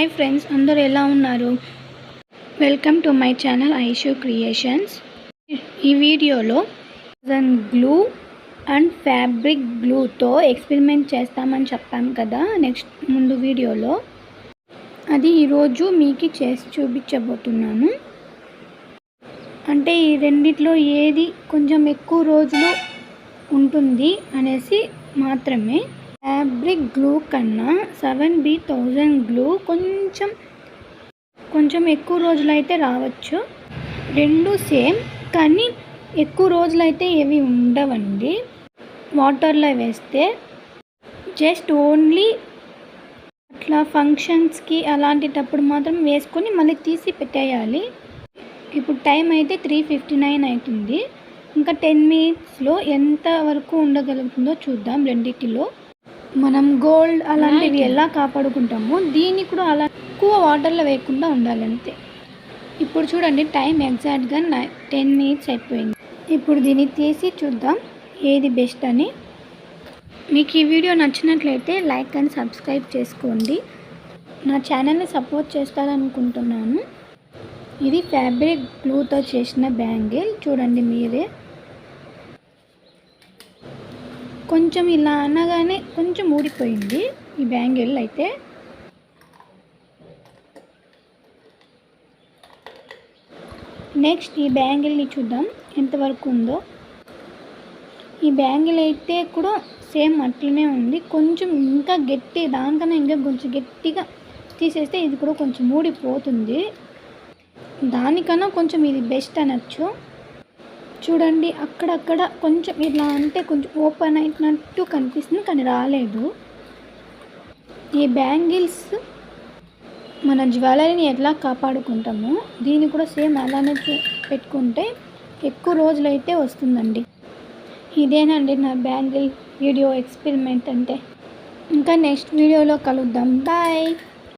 Hi friends, అందరూ ఎలా ఉన్నారు? Welcome to my channel Aishu creations. ఈ వీడియోలో గ్లూ అండ్ ఫ్యాబ్రిక్ గ్లూతో ఎక్స్పెరిమెంట్ చేస్తామని చెప్పాం కదా ముందు వీడియోలో. అది ఈరోజు మీకు చేసి చూపించబోతున్నాను. అంటే ఈ రెండిట్లో ఏది కొంచెం ఎక్కువ రోజులు ఉంటుంది అనేసి మాత్రమే. ఫ్యాబ్రిక్ గ్లూ కన్నా 7B1000 గ్లూ కొంచెం ఎక్కువ రోజులైతే రావచ్చు. రెండు సేమ్, కానీ ఎక్కువ రోజులైతే ఏవి ఉండవండి. వాటర్లో వేస్తే జస్ట్ ఓన్లీ అట్లా ఫంక్షన్స్కి అలాంటిటప్పుడు మాత్రం వేసుకొని మళ్ళీ తీసి పెట్టేయాలి. ఇప్పుడు టైం అయితే 3:59 అవుతుంది. ఇంకా 10 మినిట్స్లో ఎంత వరకు ఉండగలుగుతుందో చూద్దాం. రెండిటిలో మనం గోల్డ్ అలాంటివి ఎలా కాపాడుకుంటామో దీన్ని కూడా అలా ఎక్కువ వాటర్లో వేయకుండా ఉండాలంతే. ఇప్పుడు చూడండి, టైం ఎగ్జాక్ట్గా 10 మినిట్స్ అయిపోయింది. ఇప్పుడు దీన్ని తీసి చూద్దాం ఏది బెస్ట్ అని. మీకు ఈ వీడియో నచ్చినట్లయితే లైక్ అండ్ సబ్స్క్రైబ్ చేసుకోండి. నా ఛానల్ని సపోర్ట్ చేస్తారనుకుంటున్నాను. ఇది ఫ్యాబ్రిక్ గ్లూతో చేసిన బ్యాంగిల్. చూడండి మీరే. కొంచెం ఇలా అనగానే కొంచెం ఊడిపోయింది ఈ బ్యాంగిల్ అయితే. నెక్స్ట్ ఈ బ్యాంగిల్ని చూద్దాం ఎంతవరకు ఉందో. ఈ బ్యాంగిల్ అయితే కూడా సేమ్ అట్లనే ఉంది. కొంచెం ఇంకా గట్టి, దానికన్నా ఇంకా కొంచెం గట్టిగా తీసేస్తే ఇది కూడా కొంచెం ఊడిపోతుంది. దానికన్నా కొంచెం ఇది బెస్ట్ అనొచ్చు. చూడండి, అక్కడక్కడ కొంచెం ఇలా అంటే కొంచెం ఓపెన్ అయినట్టు కనిపిస్తుంది, కానీ రాలేదు. ఈ బ్యాంగిల్స్ మన జ్యువెలరీని ఎట్లా కాపాడుకుంటామో దీన్ని కూడా సేమ్ అలానే పెట్టుకుంటే ఎక్కువ రోజులైతే వస్తుందండి. ఇదేనండి నా బ్యాంగిల్ వీడియో ఎక్స్పెరిమెంట్ అంటే. ఇంకా నెక్స్ట్ వీడియోలో కలుద్దాం. బాయ్.